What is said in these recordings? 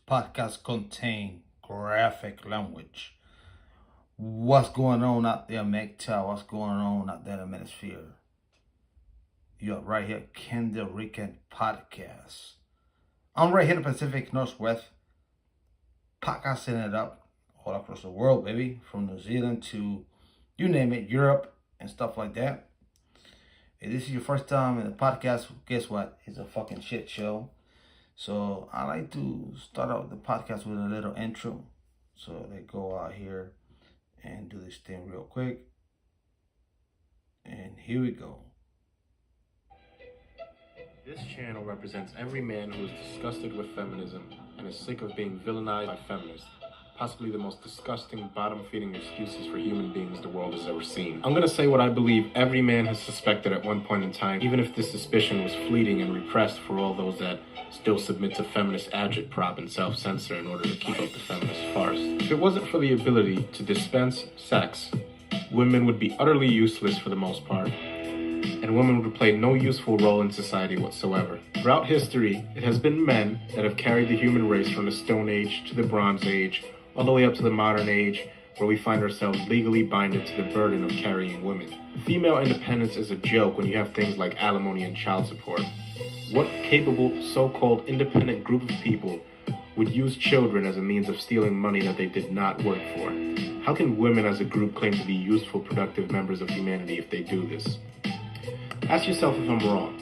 podcast contain graphic language. What's going on out there, MGTOW? What's going on out there in the Manosphere? You're right here, Kendall Rican Podcast. I'm right here in the Pacific Northwest, podcasting it up all across the world, baby. From New Zealand to, you name it, Europe and stuff like that. If this is your first time in the podcast, guess what? It's a fucking shit show. So I like to start out the podcast with a little intro. So let's go out here and do this thing real quick. And here we go. This channel represents every man who is disgusted with feminism and is sick of being villainized by feminists. Possibly the most disgusting, bottom-feeding excuses for human beings the world has ever seen. I'm gonna say what I believe every man has suspected at one point in time, even if this suspicion was fleeting and repressed for all those that still submit to feminist agitprop and self-censor in order to keep up the feminist farce. If it wasn't for the ability to dispense sex, women would be utterly useless for the most part, and women would play no useful role in society whatsoever. Throughout history, it has been men that have carried the human race from the Stone Age to the Bronze Age, all the way up to the modern age, where we find ourselves legally binded to the burden of carrying women. Female independence is a joke when you have things like alimony and child support. What capable, so-called independent group of people would use children as a means of stealing money that they did not work for? How can women as a group claim to be useful, productive members of humanity if they do this? Ask yourself if I'm wrong.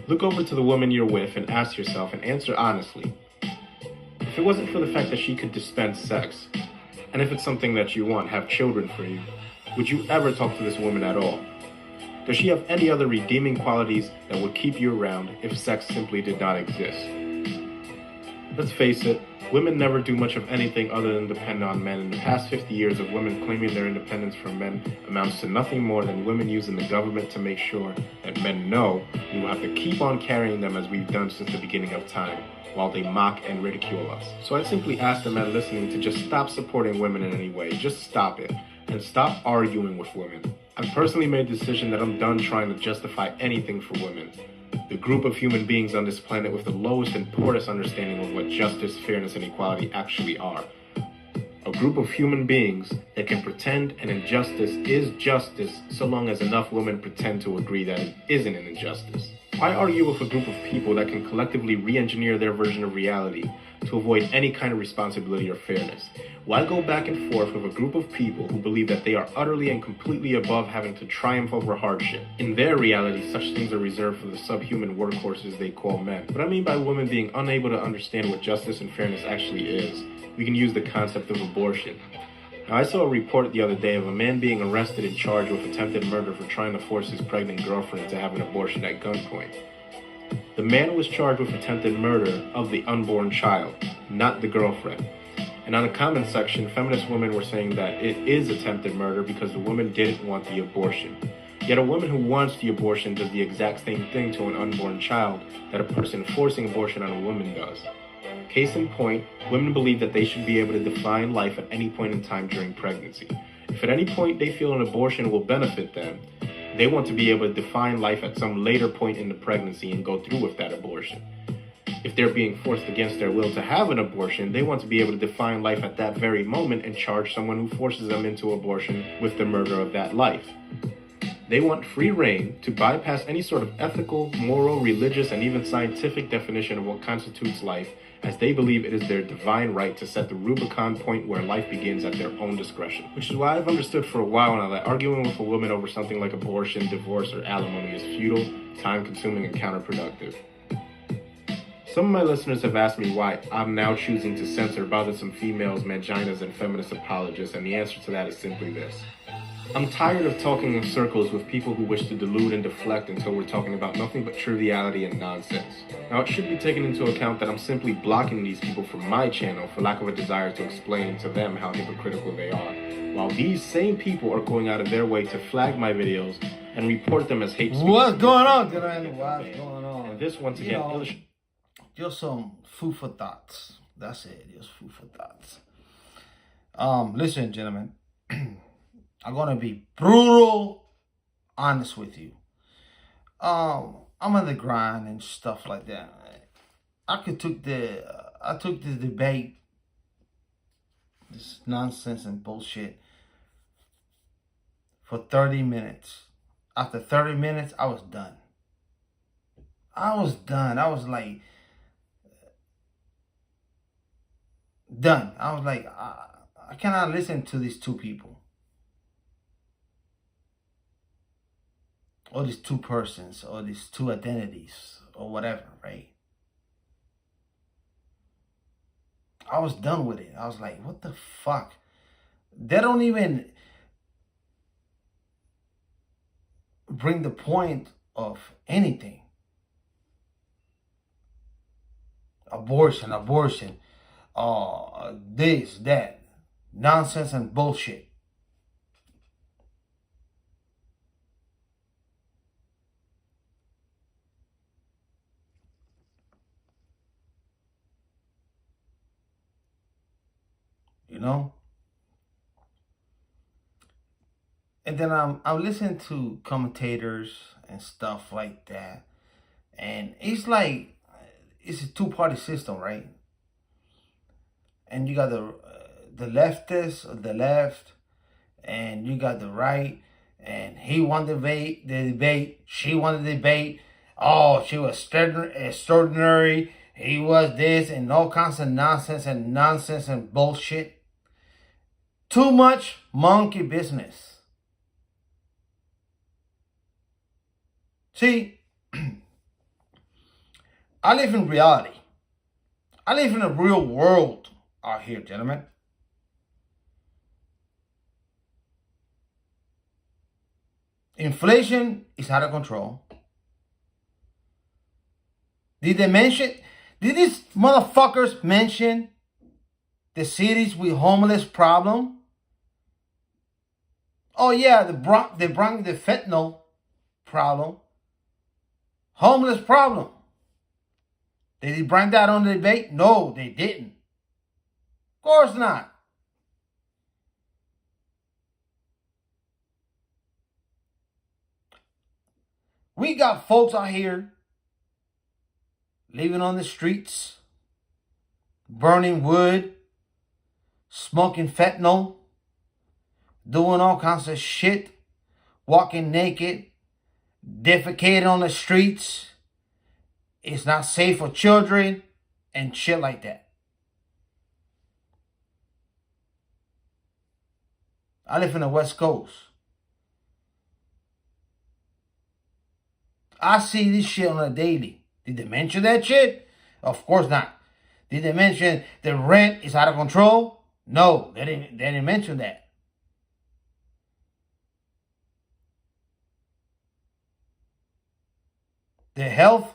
Look over to the woman you're with and ask yourself and answer honestly. If it wasn't for the fact that she could dispense sex, and if it's something that you want, have children for you, would you ever talk to this woman at all? Does she have any other redeeming qualities that would keep you around if sex simply did not exist? Let's face it, women never do much of anything other than depend on men. In the past 50 years of women claiming their independence from men amounts to nothing more than women using the government to make sure that men know we will have to keep on carrying them as we've done since the beginning of time, while they mock and ridicule us. So I simply ask the men listening to just stop supporting women in any way. Just stop it. And stop arguing with women. I've personally made the decision that I'm done trying to justify anything for women. The group of human beings on this planet with the lowest and poorest understanding of what justice, fairness, and equality actually are. A group of human beings that can pretend an injustice is justice so long as enough women pretend to agree that it isn't an injustice. Why argue with a group of people that can collectively re-engineer their version of reality to avoid any kind of responsibility or fairness? Why go back and forth with a group of people who believe that they are utterly and completely above having to triumph over hardship? In their reality, such things are reserved for the subhuman workhorses they call men. What I mean by women being unable to understand what justice and fairness actually is, we can use the concept of abortion. Now, I saw a report the other day of a man being arrested and charged with attempted murder for trying to force his pregnant girlfriend to have an abortion at gunpoint. The man was charged with attempted murder of the unborn child, not the girlfriend. And on the comment section, feminist women were saying that it is attempted murder because the woman didn't want the abortion. Yet a woman who wants the abortion does the exact same thing to an unborn child that a person forcing abortion on a woman does. Case in point, women believe that they should be able to define life at any point in time during pregnancy. If at any point they feel an abortion will benefit them, they want to be able to define life at some later point in the pregnancy and go through with that abortion. If they're being forced against their will to have an abortion, they want to be able to define life at that very moment and charge someone who forces them into abortion with the murder of that life. They want free reign to bypass any sort of ethical, moral, religious, and even scientific definition of what constitutes life, as they believe it is their divine right to set the Rubicon point where life begins at their own discretion. Which is why I've understood for a while now that arguing with a woman over something like abortion, divorce, or alimony is futile, time-consuming, and counterproductive. Some of my listeners have asked me why I'm now choosing to censor bothersome females, manginas, and feminist apologists, and the answer to that is simply this. I'm tired of talking in circles with people who wish to delude and deflect until we're talking about nothing but triviality and nonsense. Now, it should be taken into account that I'm simply blocking these people from my channel for lack of a desire to explain to them how hypocritical they are, while these same people are going out of their way to flag my videos and report them as hate speech. What's going on, Dylan? What's going on? And this, once again, illustrates just some food for thoughts. That's it. Just food for thoughts. Listen, gentlemen. I'm gonna be brutal honest with you. I'm on the grind and stuff like that. I took the debate, this nonsense and bullshit, for 30 minutes. After 30 minutes, I was done. I was done. I was like, done. I was like, I cannot listen to these two people. Or these two persons, or these two identities, or whatever, right? I was done with it. I was like, what the fuck? They don't even bring the point of anything. Abortion, this, that, nonsense and bullshit. You know? And then I'm listening to commentators and stuff like that. And it's like, it's a two-party system, right? And you got the leftists, or the left, and you got the right, and he won the debate, she won the debate. Oh, she was extraordinary. He was this, and all kinds of nonsense and bullshit. Too much monkey business. See, I live in reality. I live in a real world out here, gentlemen. Inflation is out of control. Did these motherfuckers mention the cities with homeless problem? Oh yeah, they brought the fentanyl problem. Homeless problem. Did he bring that on the debate? No, they didn't. Of course not. We got folks out here living on the streets, burning wood, smoking fentanyl, doing all kinds of shit, walking naked, defecating on the streets. It's not safe for children and shit like that. I live in the West Coast. I see this shit on a daily. Did they mention that shit? Of course not. Did they mention the rent is out of control? No, they didn't mention that. The health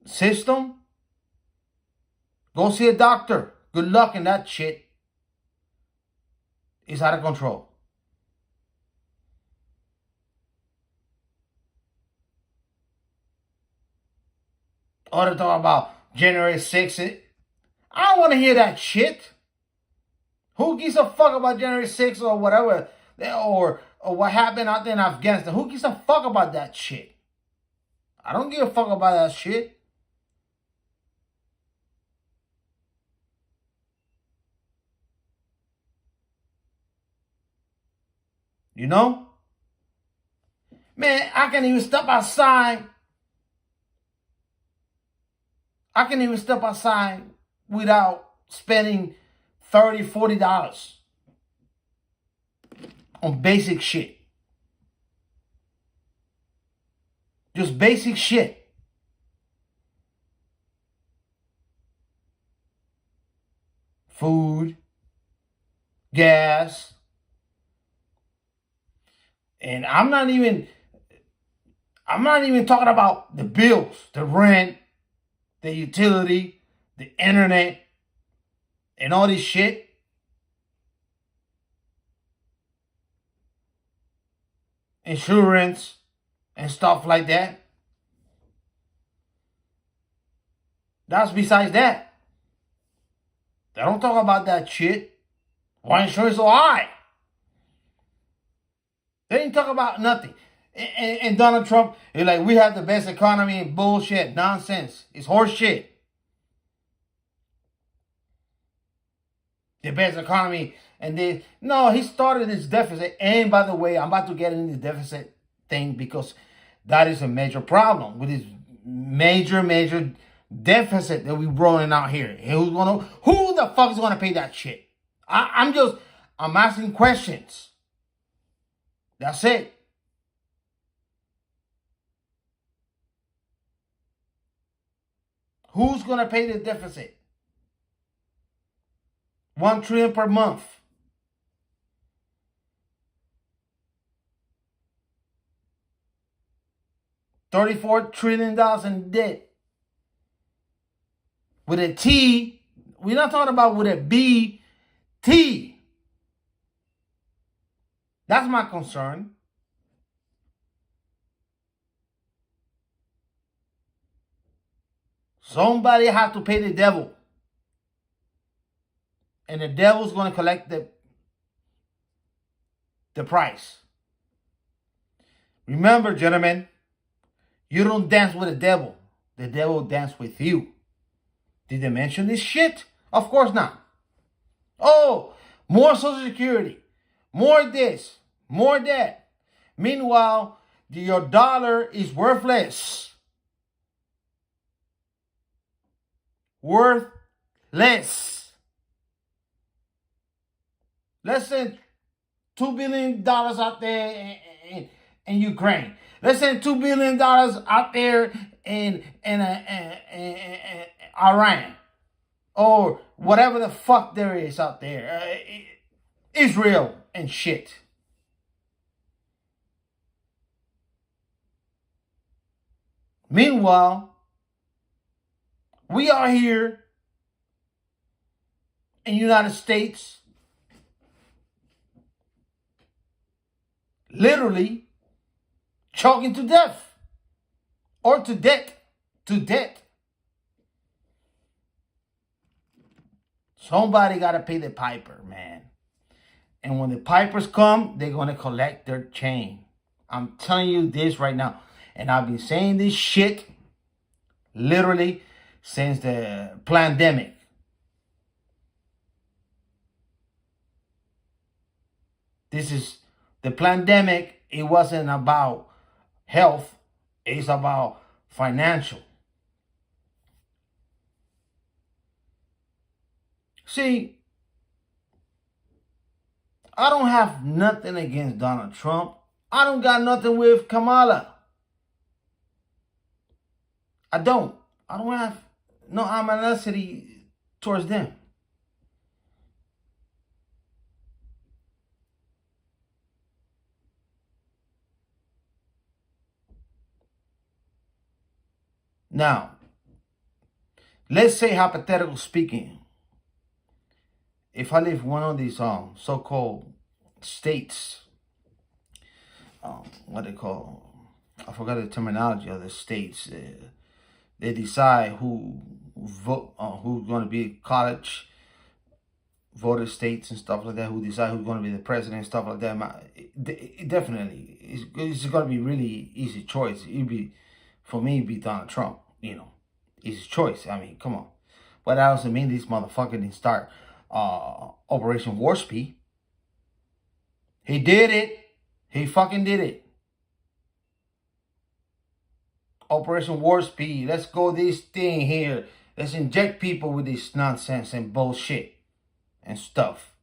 system, go see a doctor. Good luck in that shit. It's out of control. Or to talk about January 6th. I don't want to hear that shit. Who gives a fuck about January 6th or whatever? Or what happened out there in Afghanistan? Who gives a fuck about that shit? I don't give a fuck about that shit. You know? Man, I can't even step outside. I can't even step outside without spending $30, $40 on basic shit. Just basic shit. Food, gas. And I'm not even talking about the bills, the rent, the utility, the internet, and all this shit. Insurance and stuff like that. That's besides that. They don't talk about that shit. Why insurance so high? They didn't talk about nothing. And Donald Trump is like, we have the best economy and bullshit, nonsense. It's horse shit. The best economy. And they, no, he started this deficit. And by the way, I'm about to get into the deficit thing because that is a major problem with this major deficit that we rolling out here. Who the fuck is gonna pay that shit? I'm asking questions. That's it. Who's gonna pay the deficit? 1 trillion per month. $34 trillion in debt. With a T, we're not talking about with a B, T. That's my concern. Somebody have to pay the devil. And the devil's going to collect the price. Remember, gentlemen, you don't dance with the devil. The devil will dance with you. Did they mention this shit? Of course not. Oh, more Social Security. More this. More that. Meanwhile, your dollar is worthless. Worthless. Less than $2 billion out there in Ukraine. Less than $2 billion out there in Iran. Or whatever the fuck there is out there. Israel and shit. Meanwhile, we are here in the United States literally choking to death or to debt. Somebody got to pay the piper, man. And when the pipers come, they're going to collect their chain. I'm telling you this right now. And I've been saying this shit literally since the pandemic. This is the pandemic. It wasn't about health. It's about financial. See, I don't have nothing against Donald Trump. I don't got nothing with Kamala. I don't have no animosity towards them. Now, let's say hypothetical speaking, if I live one of these so-called states, what they call, I forgot the terminology of the states. They decide who vote, who's going to be college voter states and stuff like that. Who decide who's going to be the president and stuff like that. Definitely, it's going to be really easy choice. For me, it'd be Donald Trump. You know, easy choice. I mean, come on. But that doesn't mean these motherfuckers didn't start Operation Warp Speed. He did it. He fucking did it. Operation Warp Speed. Let's go this thing here. Let's inject people with this nonsense and bullshit and stuff.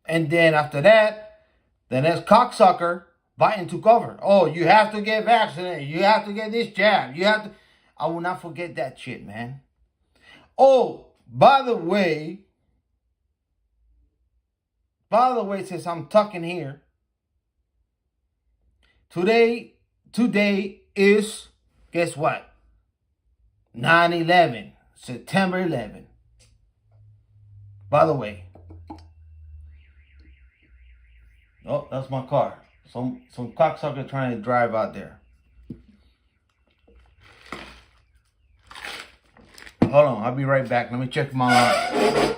And then after that, the next cocksucker, Biden took over. Oh, you have to get vaccinated. You have to get this jab. You have to. I will not forget that shit, man. Oh, by the way, since I'm talking here, today is, guess what? 9/11, September 11. By the way, oh, that's my car. Some cocksucker trying to drive out there. Hold on, I'll be right back. Let me check my line.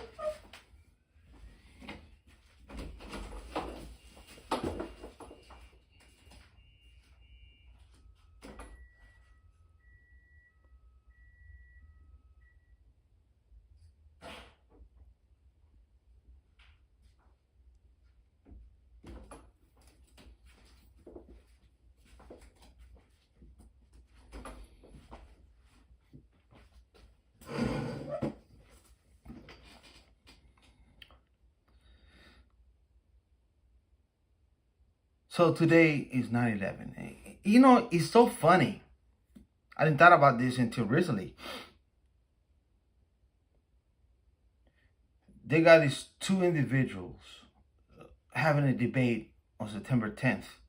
So today is 9/11. You know, it's so funny. I didn't thought about this until recently. They got these two individuals having a debate on September 10th.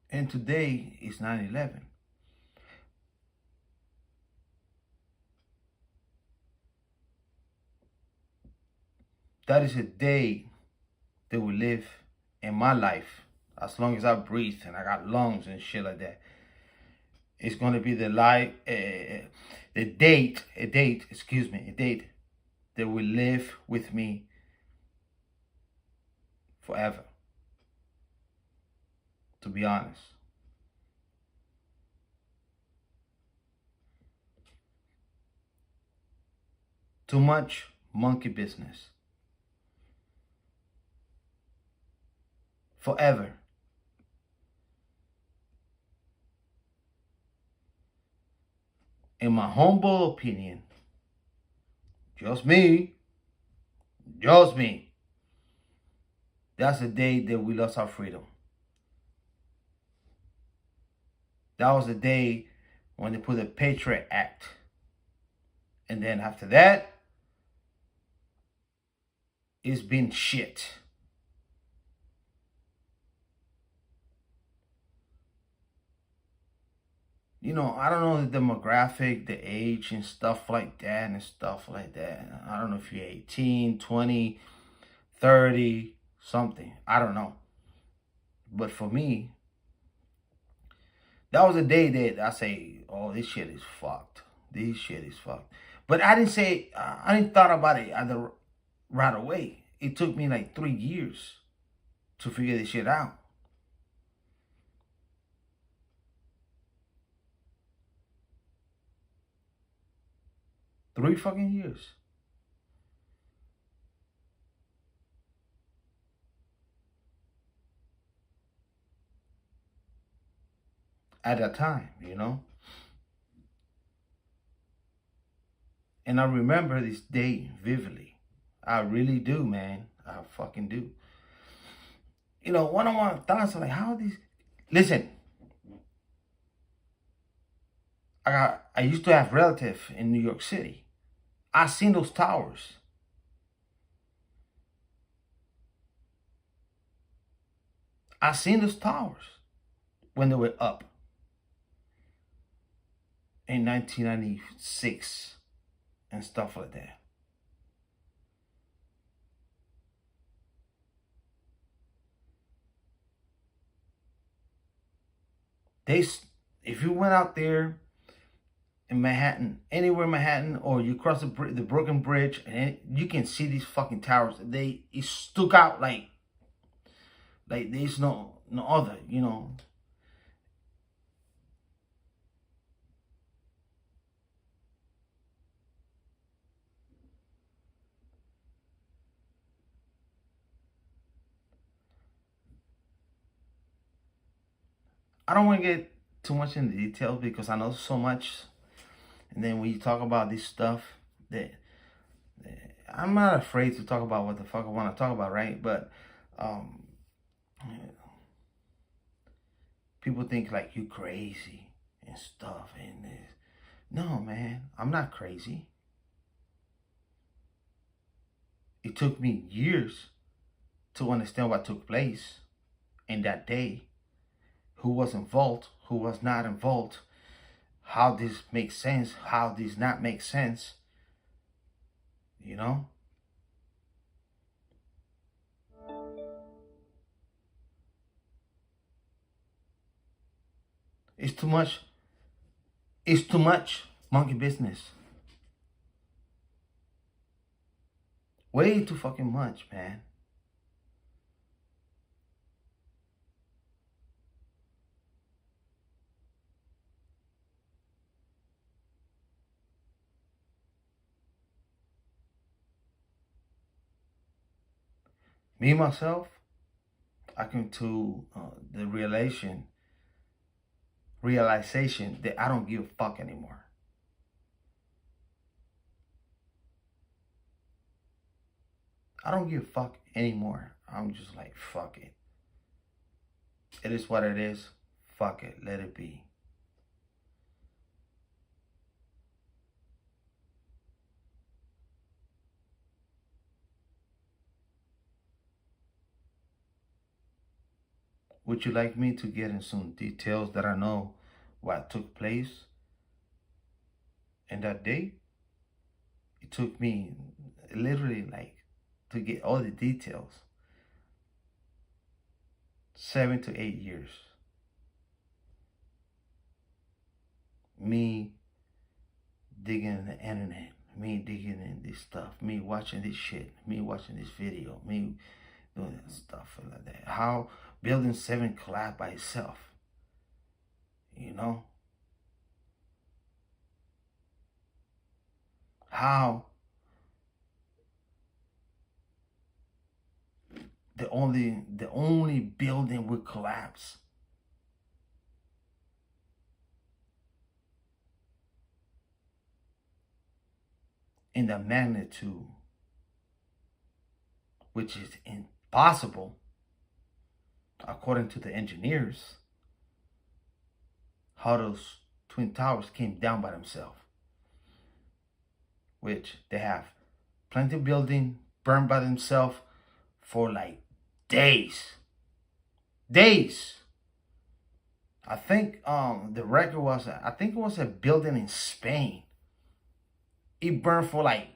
And today is 9/11. That is a day that will live in my life as long as I breathe and I got lungs and shit like that. It's going to be the date that will live with me forever. To be honest. Too much monkey business. Forever. In my humble opinion, just me, that's the day that we lost our freedom. That was the day when they put the Patriot Act. And then after that, it's been shit. You know, I don't know the demographic, the age and stuff like that I don't know if you're 18, 20, 30, something. I don't know. But for me, that was a day that I say, oh, this shit is fucked. This shit is fucked. But I didn't thought about it right away. It took me like 3 years to figure this shit out. 3 fucking years. At that time, you know? And I remember this day vividly. I really do, man. I fucking do. You know, one-on-one thoughts are like, how are these... Listen. I used to have relatives in New York City. I seen those towers. I seen those towers when they were up in 1996 and stuff like that. If you went out there in Manhattan, anywhere in Manhattan, or you cross the Brooklyn Bridge, and you can see these fucking towers. It stuck out like there's no other, you know. I don't want to get too much into details because I know so much. And then when you talk about this stuff, that I'm not afraid to talk about what the fuck I want to talk about, right? But people think like you crazy and stuff. And no, man, I'm not crazy. It took me years to understand what took place in that day. Who was involved, who was not involved, how this makes sense, how this not make sense, you know? It's too much monkey business. Way too fucking much, man. Me, myself, I came to the realization that I don't give a fuck anymore. I don't give a fuck anymore. I'm just like, fuck it. It is what it is. Fuck it. Let it be. Would you like me to get in some details that I know what took place in that day? It took me literally like to get all the details. 7 to 8 years. Me digging in the internet, me digging in this stuff, me watching this shit, me watching this video, me doing that stuff like that. How building 7 collapsed by itself, you know? How the only building would collapse. In the magnitude, which is impossible, according to the engineers, how those twin towers came down by themselves, which they have plenty of building burned by themselves for like days. I think the record was, I think it was a building in Spain. It burned for like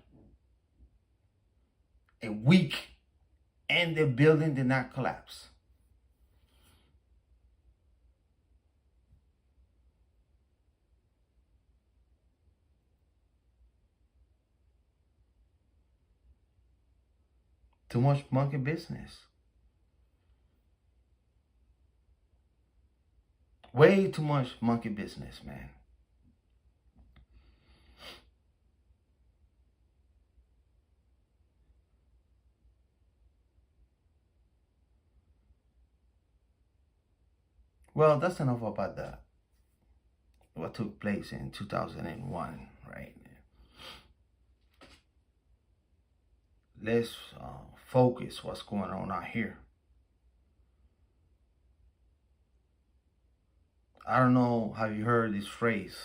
a week and the building did not collapse. Too much monkey business. Way too much monkey business, man. Well, that's enough about that. What took place in 2001, right? Let's focus what's going on out here. I don't know, have you heard this phrase?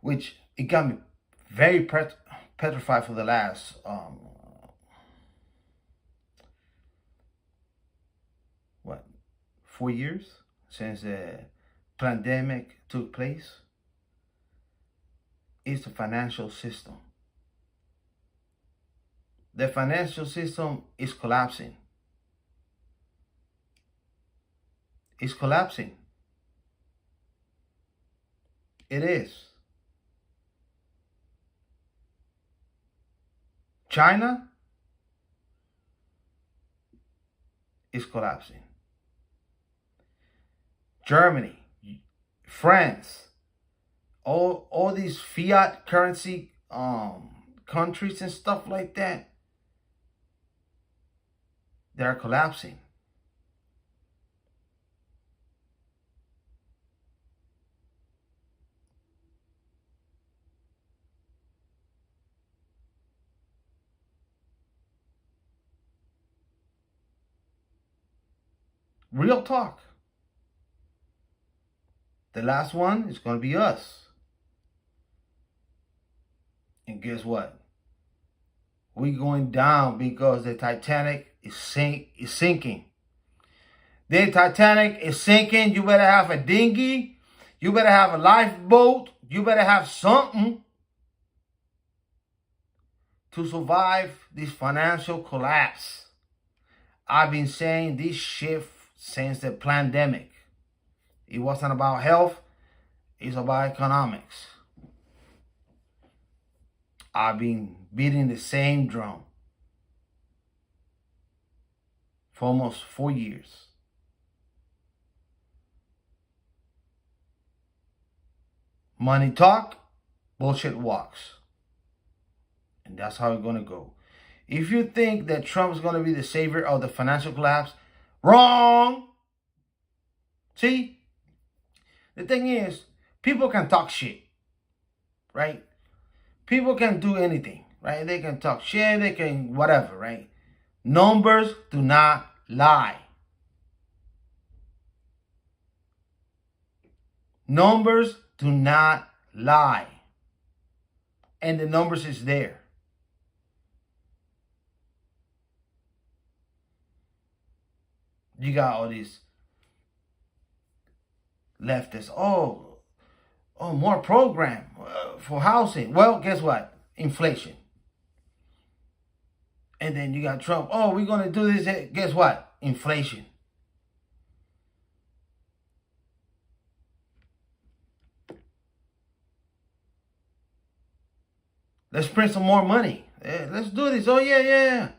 Which it got me very petrified for the last 4 years since the pandemic took place. Is the financial system. The financial system is collapsing. It's collapsing. It is. China is collapsing. Germany, France, all these fiat currency countries and stuff like that, they're collapsing. Real talk. The last one is going to be us. And guess what? We're going down because the Titanic is sinking. The Titanic is sinking. You better have a dinghy. You better have a lifeboat. You better have something to survive this financial collapse. I've been saying this shit since the pandemic. It wasn't about health. It's about economics. I've been beating the same drum for almost 4 years. Money talk, bullshit walks. And that's how it's going to go. If you think that Trump is going to be the savior of the financial collapse, wrong. See, the thing is, people can talk shit, right? People can do anything, right? They can talk shit, they can whatever, right? Numbers do not lie. Numbers do not lie. And the numbers is there. You got all these leftists. Oh, more program for housing. Well, guess what? Inflation. And then you got Trump. Oh, we're going to do this. Guess what? Inflation. Let's print some more money. Let's do this. Oh, yeah.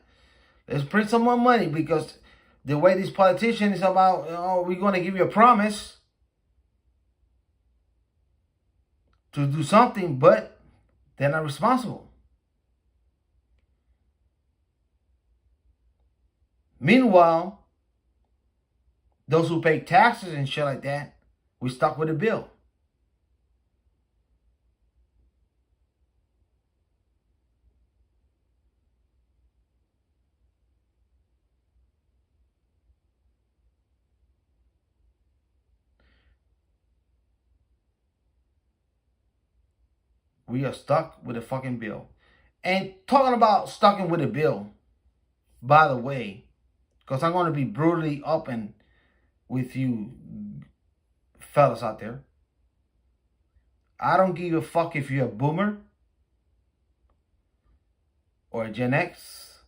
Let's print some more money, because the way these politicians is about, we're going to give you a promise to do something, but they're not responsible. Meanwhile, those who pay taxes and shit like that, we stuck with the bill. We are stuck with a fucking bill. And talking about stuck with a bill, by the way, because I'm going to be brutally open with you fellas out there. I don't give a fuck if you're a boomer or a Gen X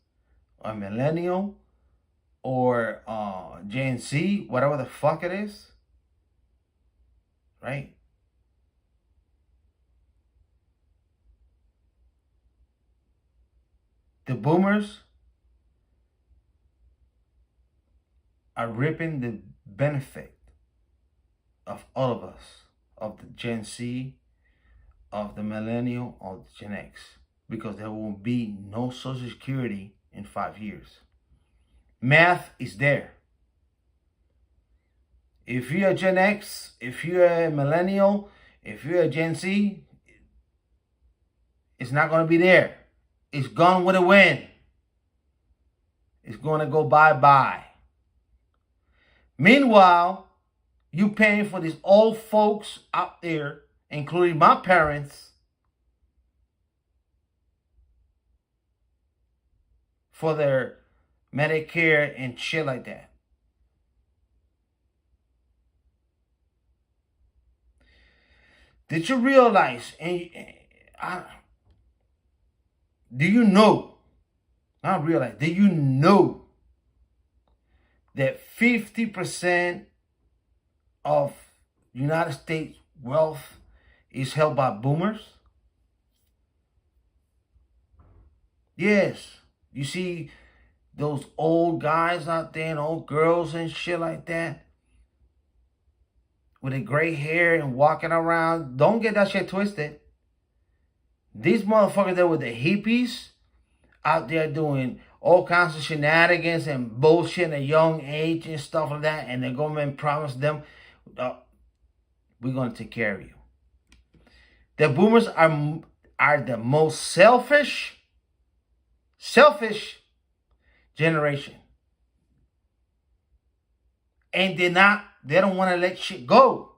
or a millennial or Gen Z, whatever the fuck it is, right? The boomers are reaping the benefit of all of us, of the Gen Z, of the millennial, of the Gen X, because there will be no Social Security in 5 years. Math is there. If you're a Gen X, if you're a millennial, if you're a Gen Z, it's not going to be there. It's gone with a wind. It's going to go bye-bye. Meanwhile, you paying for these old folks out there, including my parents, for their Medicare and shit like that. Did you realize, do you know, not realize, do you know that 50% of United States wealth is held by boomers? Yes. You see those old guys out there and old girls and shit like that with the gray hair and walking around. Don't get that shit twisted. These motherfuckers there with the hippies out there doing all kinds of shenanigans and bullshit at a young age and stuff like that, and the government promised them, we're going to take care of you. The boomers are the most selfish generation. And they don't want to let shit go.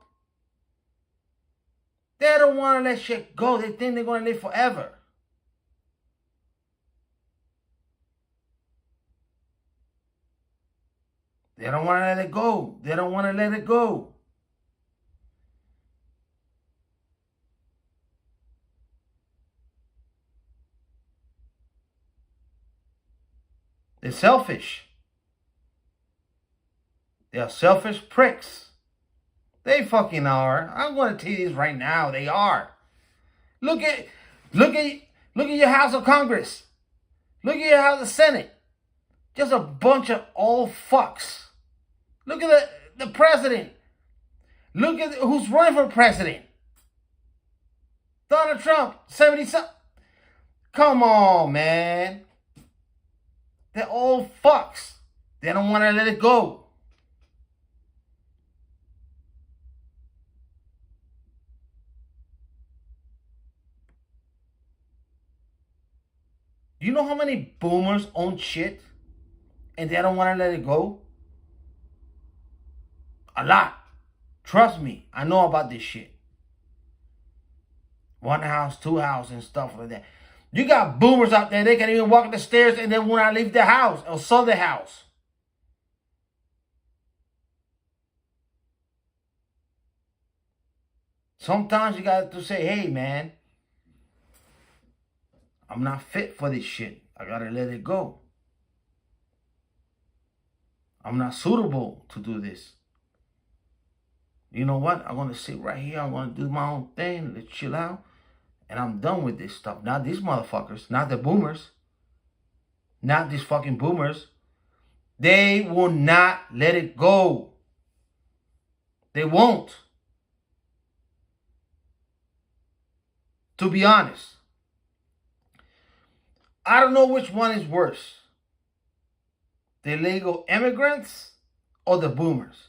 They don't want to let shit go. They think they're going to live forever. They don't want to let it go. They don't want to let it go. They're selfish. They are selfish pricks. They fucking are. I'm going to tell you this right now. They are. Look at your House of Congress. Look at your House of Senate. Just a bunch of old fucks. Look at the president. Look at who's running for president. Donald Trump, 70-something. Come on, man. They're old fucks. They don't want to let it go. Do you know how many boomers own shit and they don't want to let it go? A lot. Trust me, I know about this shit. One house, two house, and stuff like that. You got boomers out there, they can't even walk up the stairs and they will not leave the house or sell the house. Sometimes you got to say, hey, man, I'm not fit for this shit. I got to let it go. I'm not suitable to do this. You know what? I'm going to sit right here. I'm going to do my own thing. Let's chill out. And I'm done with this stuff. Not these motherfuckers. Not the boomers. Not these fucking boomers. They will not let it go. They won't. To be honest. I don't know which one is worse. The illegal immigrants or the boomers.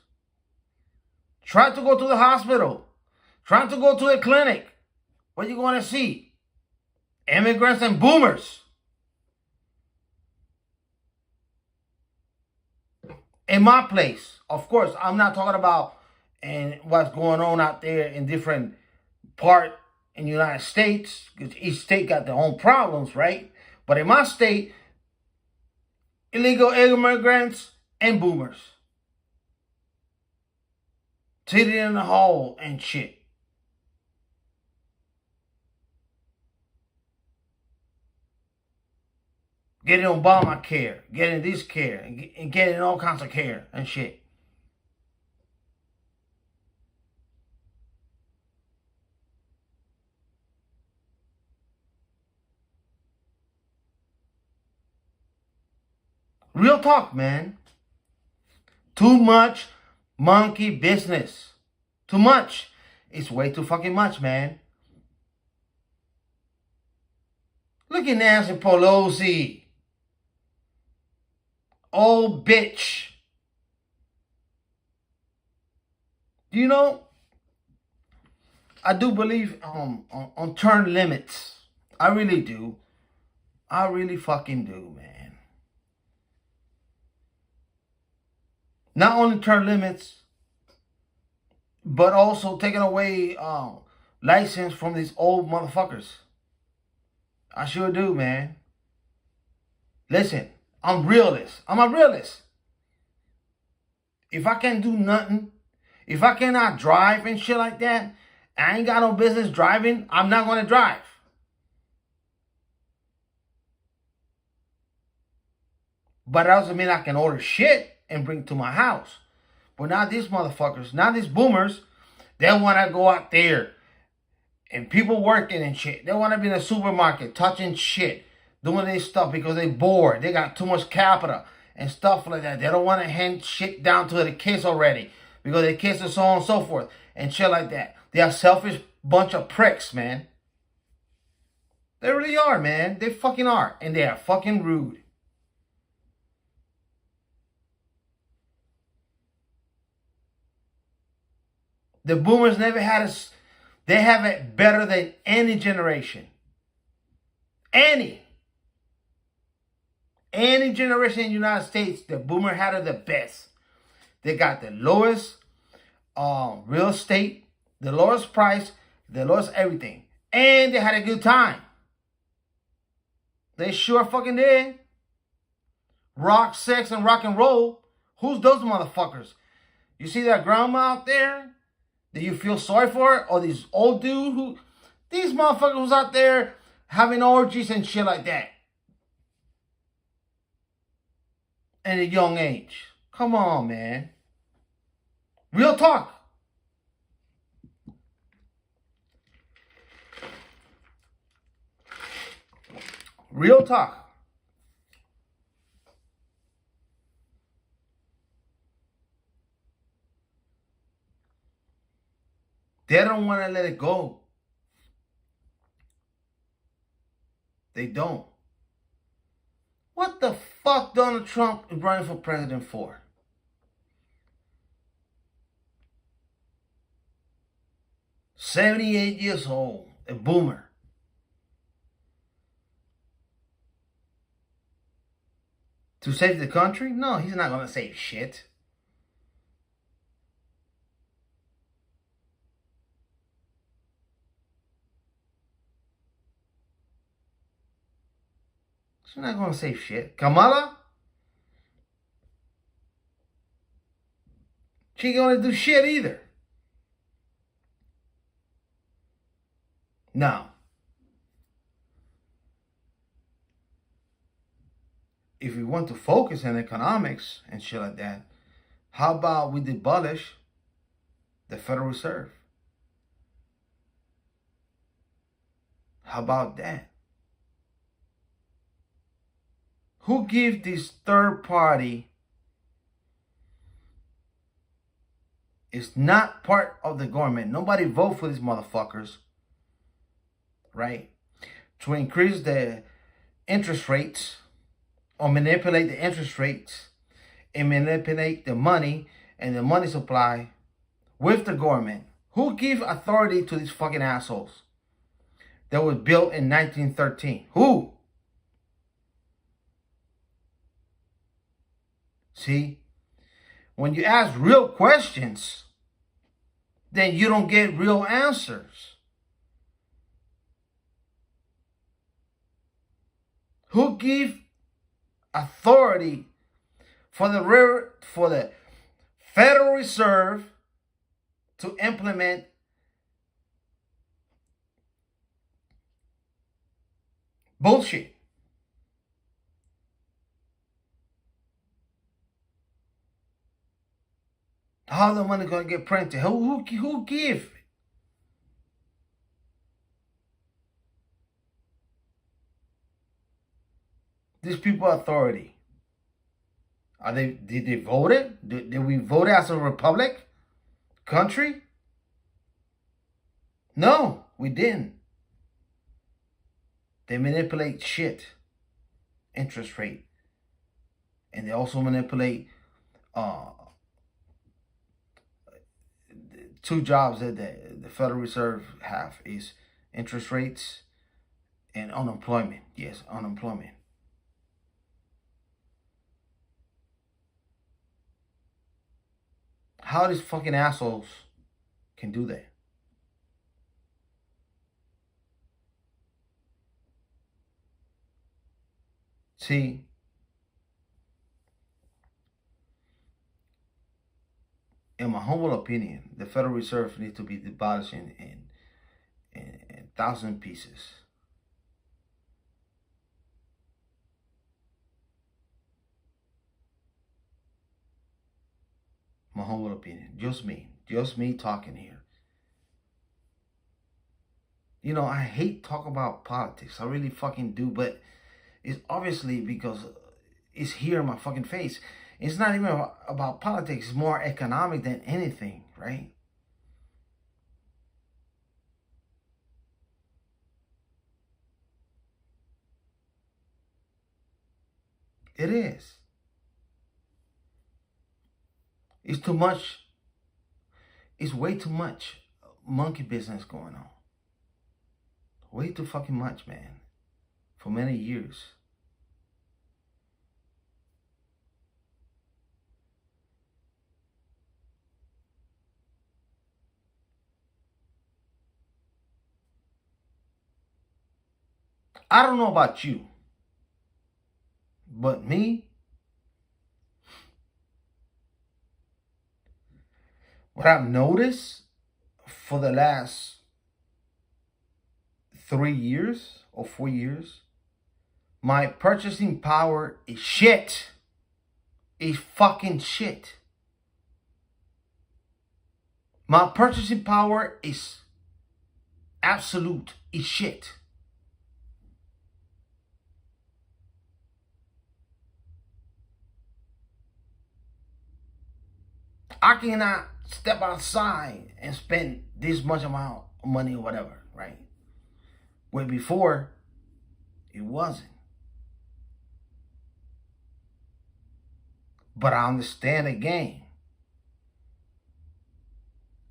Try to go to the hospital. Try to go to the clinic. What are you going to see? Immigrants and boomers. In my place, of course, I'm not talking about and what's going on out there in different part in the United States, because each state got their own problems, right? But in my state, illegal immigrants and boomers. Sitting in the hall and shit. Getting Obamacare, getting this care, and getting all kinds of care and shit. Real talk, man. Too much monkey business. Too much. It's way too fucking much, man. Look at Nancy Pelosi. Old bitch. You know, I do believe on term limits. I really do. I really fucking do, man. Not only term limits, but also taking away license from these old motherfuckers. I sure do, man. Listen, I'm realist. I'm a realist. If I can't do nothing, if I cannot drive and shit like that, I ain't got no business driving, I'm not going to drive. But that doesn't mean I can order shit and bring to my house. But not these motherfuckers, not these boomers. They want to go out there and people working and shit. They want to be in the supermarket touching shit, doing this stuff because they bored. They got too much capital and stuff like that. They don't want to hand shit down to the kids already because the kids are so on and so forth and shit like that. They are selfish bunch of pricks, man. They really are, man. They fucking are. And they are fucking rude. The boomers never had us. They have it better than any generation. Any generation in the United States, the boomer had it the best. They got the lowest real estate, the lowest price, the lowest everything. And they had a good time. They sure fucking did. Rock, sex, and rock and roll. Who's those motherfuckers? You see that grandma out there? Do you feel sorry for her? Or these old dude who... These motherfuckers was out there having orgies and shit like that. At a young age. Come on, man. Real talk. Real talk. They don't want to let it go. They don't. What the fuck Donald Trump is running for president for? 78 years old, a boomer. to save the country? No, he's not going to save shit. She's not going to save shit. Kamala? She ain't going to do shit either. Now, if we want to focus on economics and shit like that, how about we abolish the Federal Reserve? How about that? Who gives this third party is not part of the government? Nobody vote for these motherfuckers, right? To increase the interest rates or manipulate the interest rates and manipulate the money and the money supply with the government. Who gives authority to these fucking assholes that was built in 1913? Who? See? When you ask real questions, then you don't get real answers. Who give authority for the Federal Reserve to implement bullshit? How the money gonna get printed? Who give? These people authority? Did they vote it? Did we vote as a republic? Country? No, we didn't. They manipulate shit. Interest rate. And they also manipulate two jobs that the Federal Reserve have is interest rates and unemployment. Yes, unemployment. How these fucking assholes can do that? See, in my humble opinion, the Federal Reserve needs to be abolished in 1,000 pieces. My humble opinion. Just me talking here. You know, I hate talking about politics. I really fucking do, but it's obviously because it's here in my fucking face. It's not even about politics. It's more economic than anything, right? It is. It's too much. It's way too much monkey business going on. Way too fucking much, man. For many years. I don't know about you, but me, what I've noticed for the last 3 years or 4 years, my purchasing power is shit. Is fucking shit. My purchasing power is absolute is shit. I cannot step outside and spend this much amount of money or whatever, right? Where before, it wasn't. But I understand the game.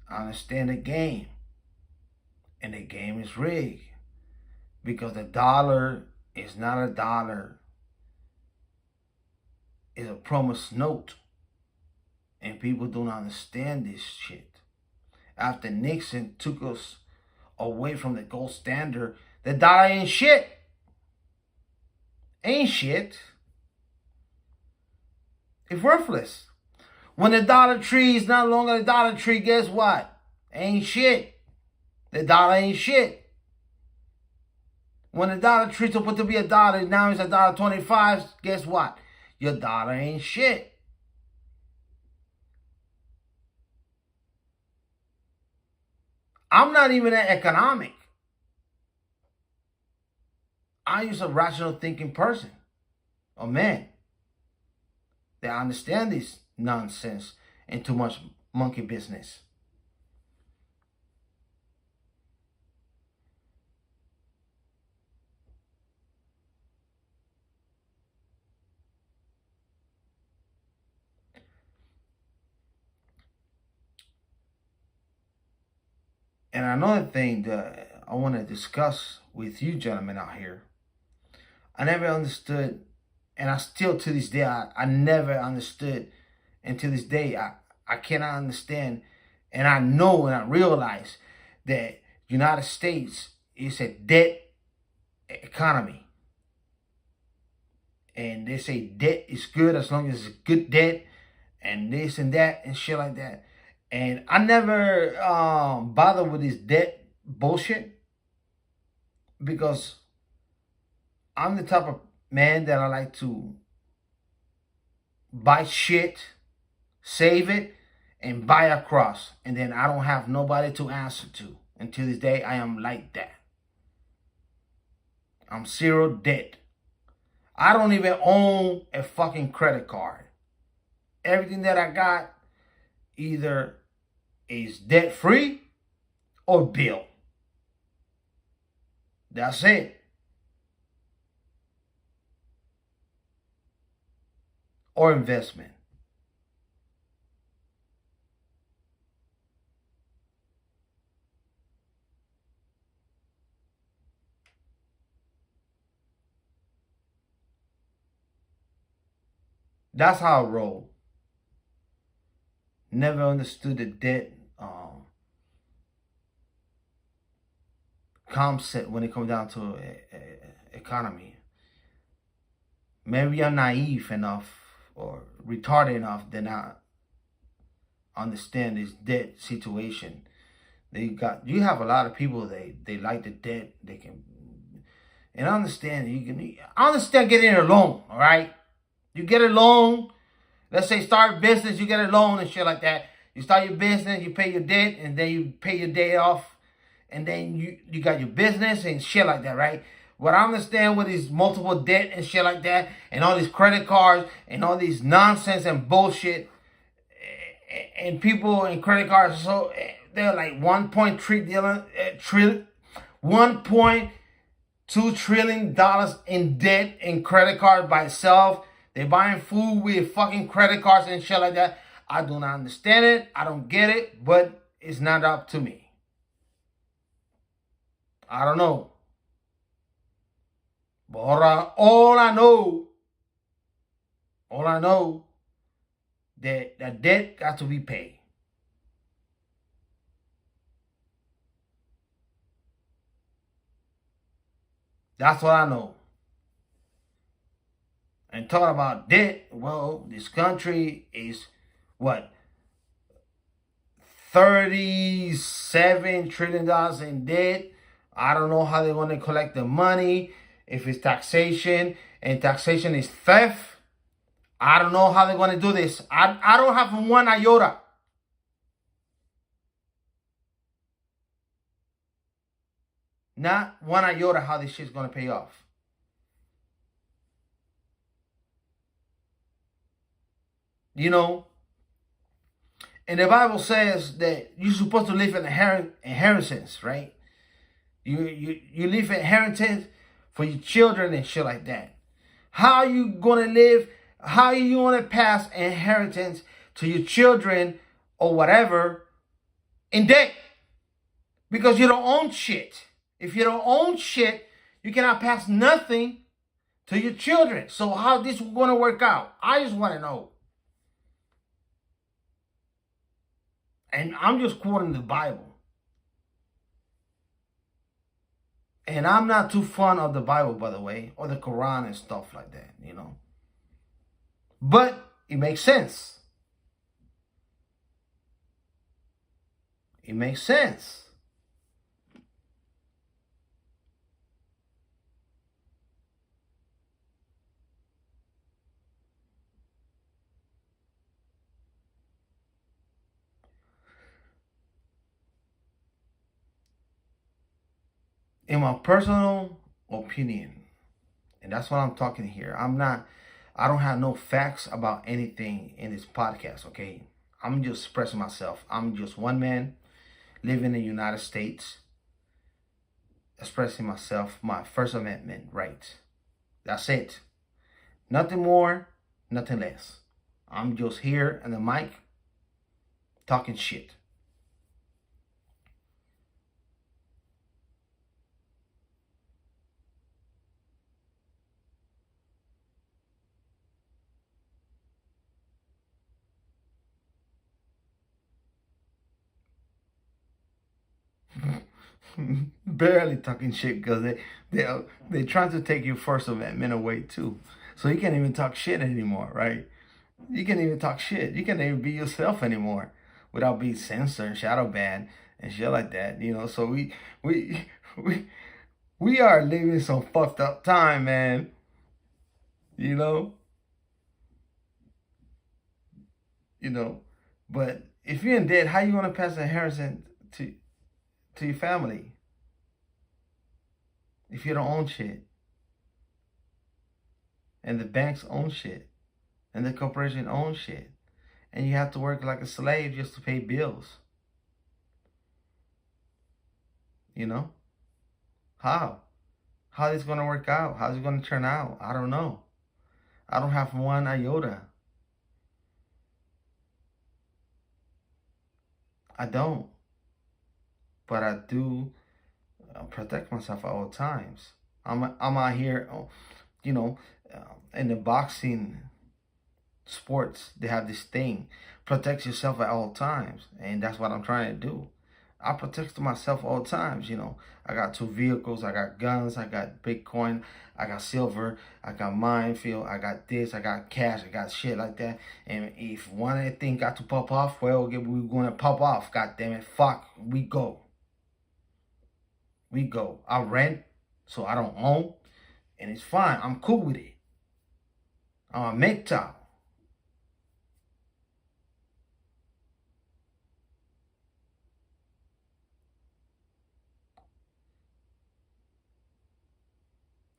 I understand the game. And the game is rigged. Because the dollar is not a dollar is a promised note. And people don't understand this shit. After Nixon took us away from the gold standard, the dollar ain't shit. Ain't shit. It's worthless. When the Dollar Tree is no longer the Dollar Tree, guess what? Ain't shit. The dollar ain't shit. When the Dollar Tree supposed to be a dollar, now it's $1.25. Guess what? Your dollar ain't shit. I'm not even an economic. I'm just a rational thinking person, a man that understand this nonsense and too much monkey business. And another thing that I want to discuss with you gentlemen out here, I never understood, and I still to this day, I never understood, and to this day, I cannot understand, and I know and I realize that United States is a debt economy. And they say debt is good as long as it's good debt, and this and that and shit like that. And I never bother with this debt bullshit because I'm the type of man that I like to buy shit, save it, and buy a cross. And then I don't have nobody to answer to. And to this day, I am like that. I'm zero debt. I don't even own a fucking credit card. Everything that I got either is debt free or bill. That's it. Or investment. That's how I roll. Never understood the debt concept when it comes down to economy. Maybe I'm naive enough or retarded enough that I understand this debt situation. You have a lot of people they like the debt. They can, and I understand getting a loan. All right, you get a loan. Let's say start a business, you get a loan and shit like that. You start your business, you pay your debt, and then you pay your debt off, and then you got your business and shit like that, right? What I understand with these multiple debt and shit like that, and all these credit cards and all these nonsense and bullshit, and people in credit cards, so they're like 1.2 trillion dollars in debt in credit card by itself. They're buying food with fucking credit cards and shit like that. I do not understand it. I don't get it, but it's not up to me. I don't know. But all I know, that debt got to be paid. That's what I know. And talking about debt, well, this country is what? $37 trillion in debt. I don't know how they're going to collect the money. If it's taxation, and taxation is theft, I don't know how they're going to do this. I don't have one iota. Not one iota how this shit's going to pay off. You know, and the Bible says that you're supposed to leave an inheritance, right? You leave an inheritance for your children and shit like that. How are you going to live? How are you going to pass inheritance to your children or whatever in debt? Because you don't own shit. If you don't own shit, you cannot pass nothing to your children. So how this going to work out? I just want to know. And I'm just quoting the Bible. And I'm not too fond of the Bible, by the way, or the Quran and stuff like that, you know. But it makes sense. It makes sense. In my personal opinion, and that's what I'm talking here. I don't have no facts about anything in this podcast, okay? I'm just expressing myself. I'm just one man living in the United States, expressing myself, my First Amendment rights. That's it. Nothing more, nothing less. I'm just here on the mic talking shit. Barely talking shit because they trying to take your First Amendment away too. So you can't even talk shit anymore, right? You can't even talk shit. You can't even be yourself anymore without being censored and shadow banned and shit like that. You know, so we we we are living some fucked up time, man. You know, you know. But if you're in debt, how you gonna pass the inheritance to your family if you don't own shit and the banks own shit and the corporation own shit and you have to work like a slave just to pay bills? You know? How? How is it gonna work out? How's it gonna turn out? I don't know. I don't have one iota. I don't. But I do protect myself at all times. I'm out here, you know, in the boxing sports, they have this thing, protect yourself at all times, and that's what I'm trying to do. I protect myself all times, you know. I got 2 vehicles, I got guns, I got Bitcoin, I got silver, I got minefield, I got this, I got cash, I got shit like that. And if one of the things got to pop off, well, we're gonna pop off. God damn it, fuck, we go. We go. I rent, so I don't own, and it's fine. I'm cool with it. I'm a make top.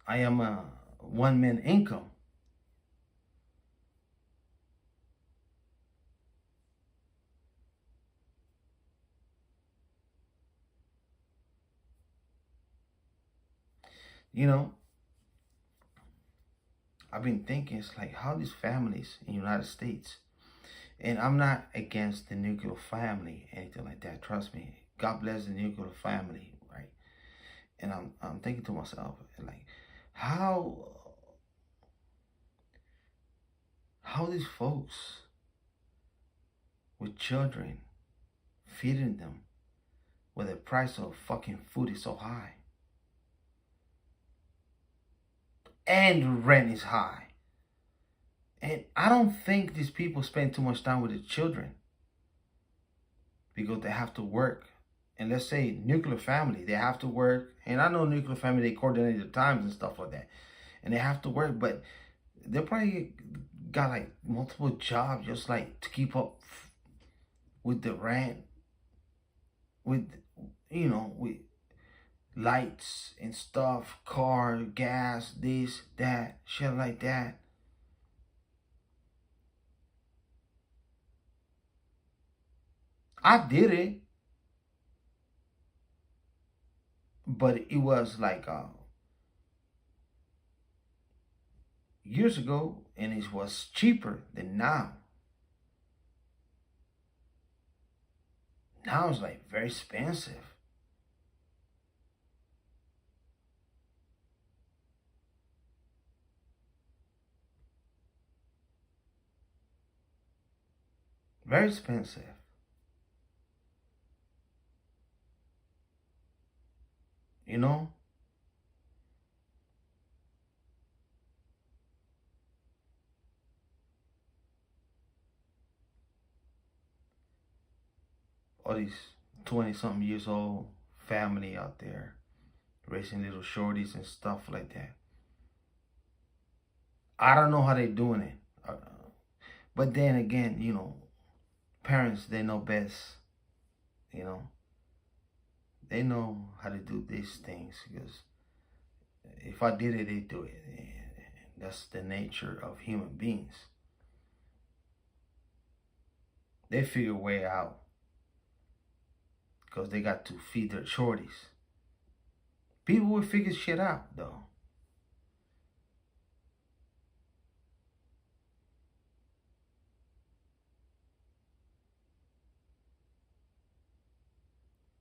I am a one-man income. You know, I've been thinking, it's like how these families in the United States, and I'm not against the nuclear family, anything like that. Trust me. God bless the nuclear family, right? And I'm thinking to myself, like, how these folks with children, feeding them, where the price of fucking food is so high and rent is high. And I don't think these people spend too much time with the children because they have to work. And let's say nuclear family, they have to work. And I know nuclear family, they coordinate the times and stuff like that. And they have to work, but they probably got like multiple jobs just like to keep up with the rent, with, you know, with lights and stuff, car, gas, this, that, shit like that. I did it, but it was like years ago, and it was cheaper than now. Now it's like very expensive. Very expensive. You know? All these 20-something years old family out there raising little shorties and stuff like that. I don't know how they're doing it. But then again, you know, parents, they know best. You know, they know how to do these things because if I did it, they do it. That's the nature of human beings. They figure a way out because they got to feed their shorties. People will figure shit out, though.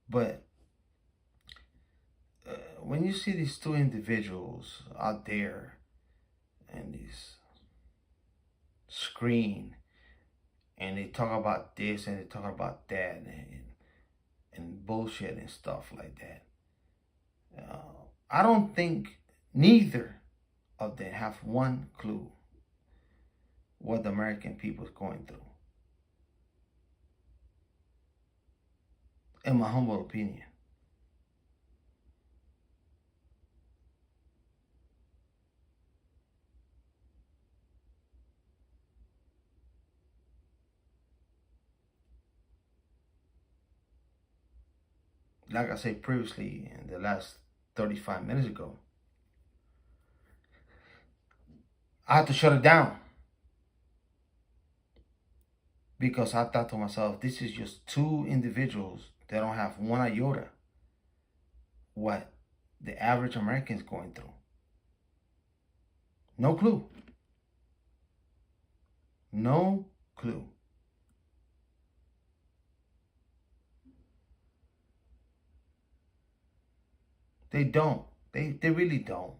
But when you see these two individuals out there and these screen and they talk about this and they talk about that and bullshit and stuff like that, I don't think neither of them have one clue what the American people is going through. In my humble opinion. Like I said previously in the last 35 minutes ago, I had to shut it down because I thought to myself, this is just two individuals that don't have one iota what the average American is going through. No clue. No clue. They don't. They really don't.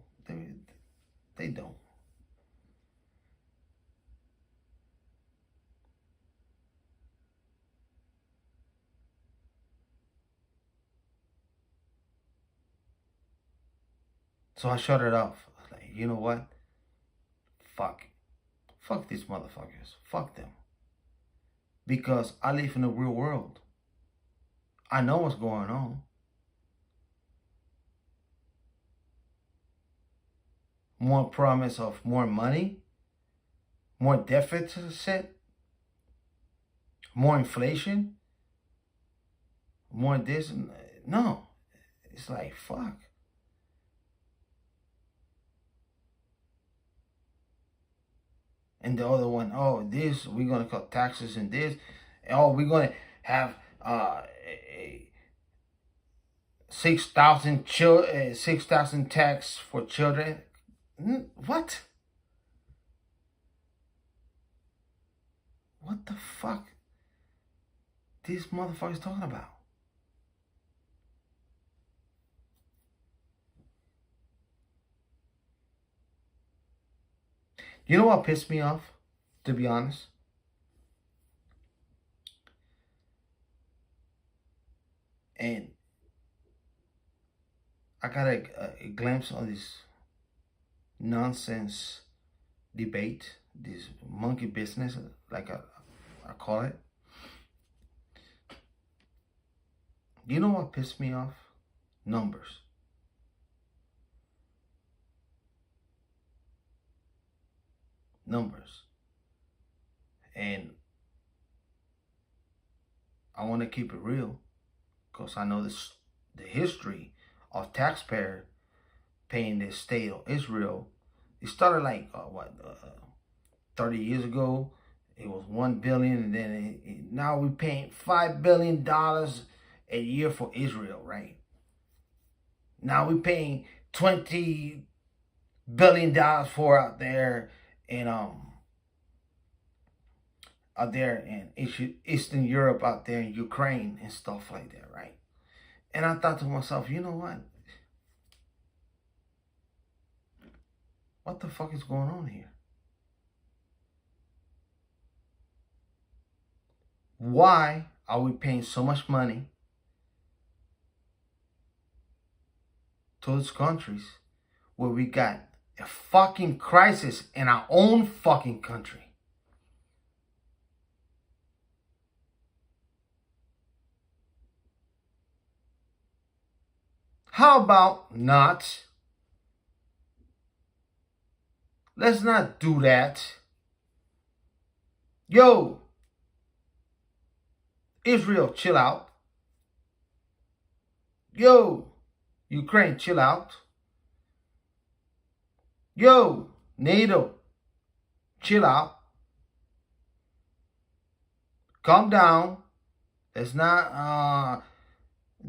They don't. So I shut it off. I was like, you know what? Fuck. Fuck these motherfuckers. Fuck them. Because I live in the real world. I know what's going on. More promise of more money, more deficit, more inflation, more this. No, it's like, fuck. And the other one, oh, this, we're going to cut taxes and this. Oh, we're going to have 6,000 tax for children. What? What the fuck these motherfuckers talking about? You know what pissed me off, to be honest? And I got a glimpse on this nonsense debate, this monkey business, like I call it. You know what pissed me off? Numbers. Numbers. And I want to keep it real because I know this, the history of taxpayer paying the state of Israel. It started like 30 years ago. It was 1 billion, and then now we're paying $5 billion a year for Israel, right? Now we're paying $20 billion for out there in Eastern Europe, out there in Ukraine and stuff like that, right? And I thought to myself, you know what? What the fuck is going on here? Why are we paying so much money to those countries where we got a fucking crisis in our own fucking country? How about not? Let's not do that. Yo, Israel, chill out. Yo, Ukraine, chill out. Yo, NATO, chill out. Calm down. Let's not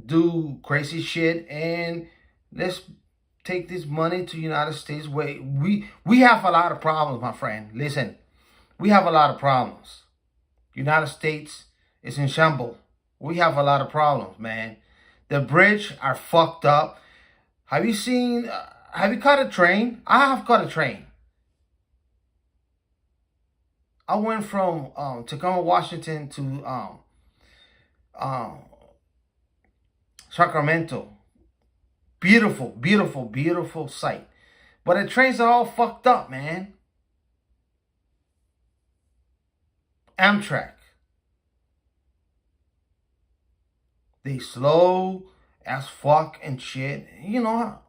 do crazy shit, and let's take this money to the United States. Where we have a lot of problems, my friend. Listen, we have a lot of problems. United States is in shambles. We have a lot of problems, man. The bridge are fucked up. Have you seen? Have you caught a train? I have caught a train. I went from Tacoma, Washington to Sacramento. Beautiful, beautiful, beautiful sight. But the trains are all fucked up, man. Amtrak. They slow as fuck and shit. You know,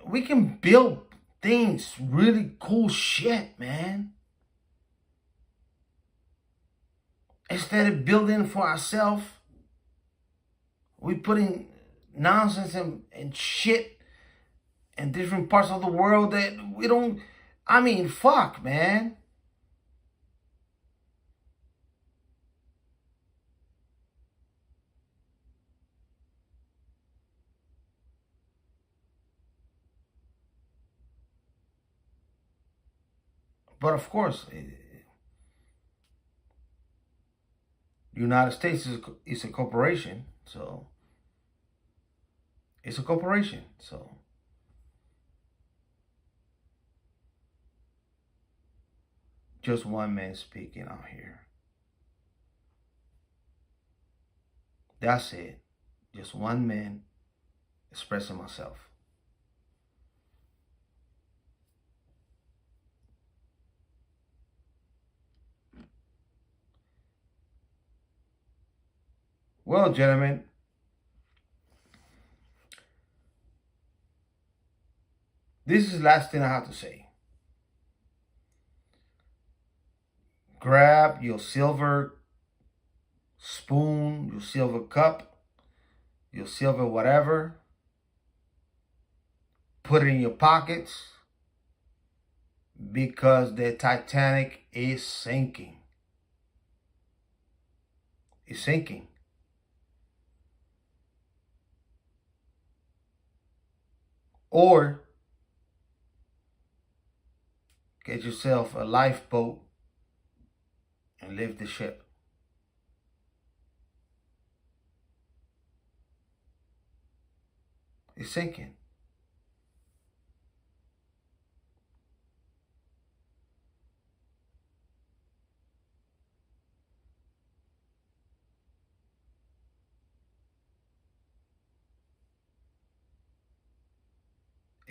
we can build things, really cool shit, man. Instead of building for ourselves, we putting nonsense and shit in different parts of the world that we don't. I mean, fuck, man. But of course, United States is a corporation, so it's a corporation, so just one man speaking out here. That's it. Just one man expressing myself. Well, gentlemen, this is the last thing I have to say. Grab your silver spoon, your silver cup, your silver whatever. Put it in your pockets, because the Titanic is sinking. It's sinking. Or get yourself a lifeboat and lift the ship. It's sinking.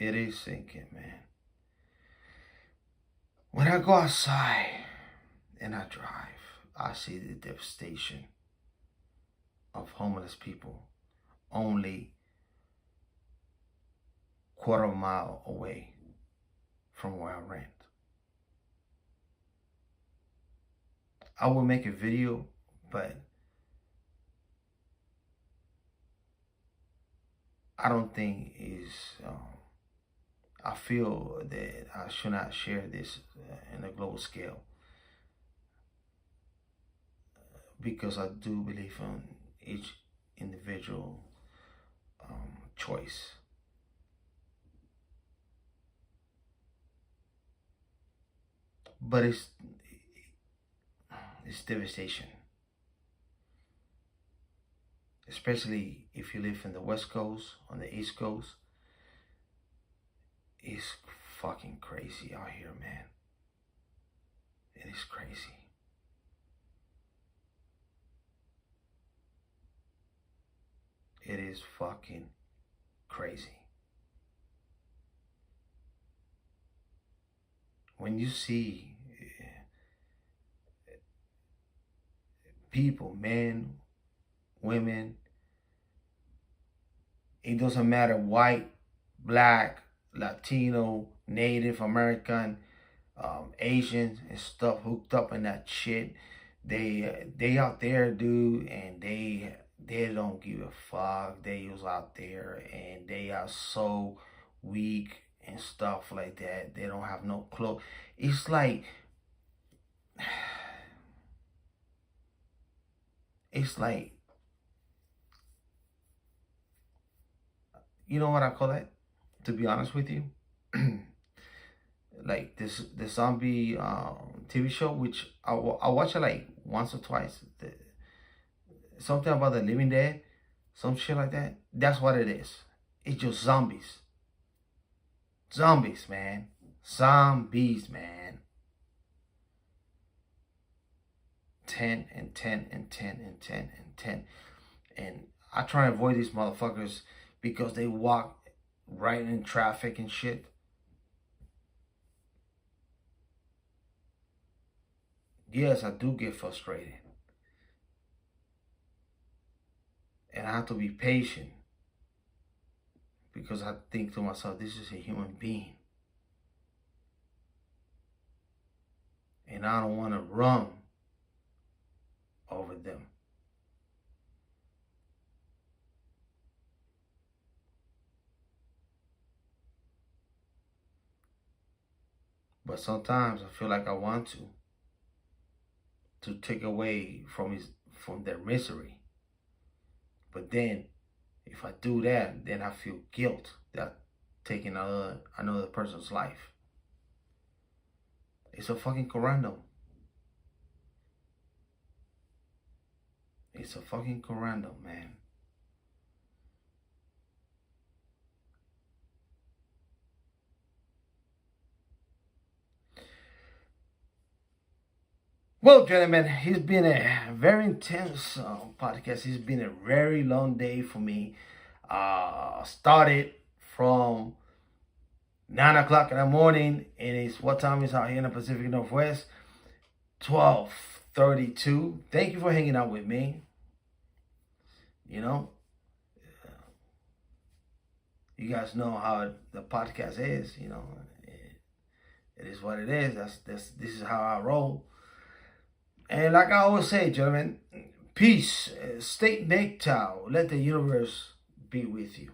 It is sinking, man. When I go outside and I drive, I see the devastation of homeless people only quarter mile away from where I rent. I will make a video, but I don't think is. I feel that I should not share this in a global scale, because I do believe in each individual choice. But it's devastation, especially if you live in the West Coast, on the East Coast. It's fucking crazy out here, man. It is crazy. It is fucking crazy. When you see people, men, women, it doesn't matter, white, black, Latino, Native American, Asians and stuff, hooked up in that shit. They out there, dude, and they don't give a fuck. They was out there and they are so weak and stuff like that. They don't have no clothes. It's like you know what I call it? To be honest with you, like the zombie TV show, which I watch it like once or twice. Something about the Living Dead, some shit like that. That's what it is. It's just zombies. Zombies, man. Zombies, man. 10 and 10 and 10 and 10 and 10. And I try to avoid these motherfuckers because they walk right in traffic and shit. Yes, I do get frustrated. And I have to be patient because I think to myself, this is a human being. And I don't want to run over them. But sometimes I feel like I want to take away from their misery. But then if I do that, then I feel guilt that taking another person's life. It's a fucking correndum. It's a fucking correndum, man. Well, gentlemen, it's been a very intense podcast. It's been a very long day for me. Started from 9 o'clock in the morning, and it's what time is out here in the Pacific Northwest? 12:32. Thank you for hanging out with me. You know, you guys know how the podcast is. You know, it is what it is. This is how I roll. And like I always say, gentlemen, peace, stay neutral. Let the universe be with you.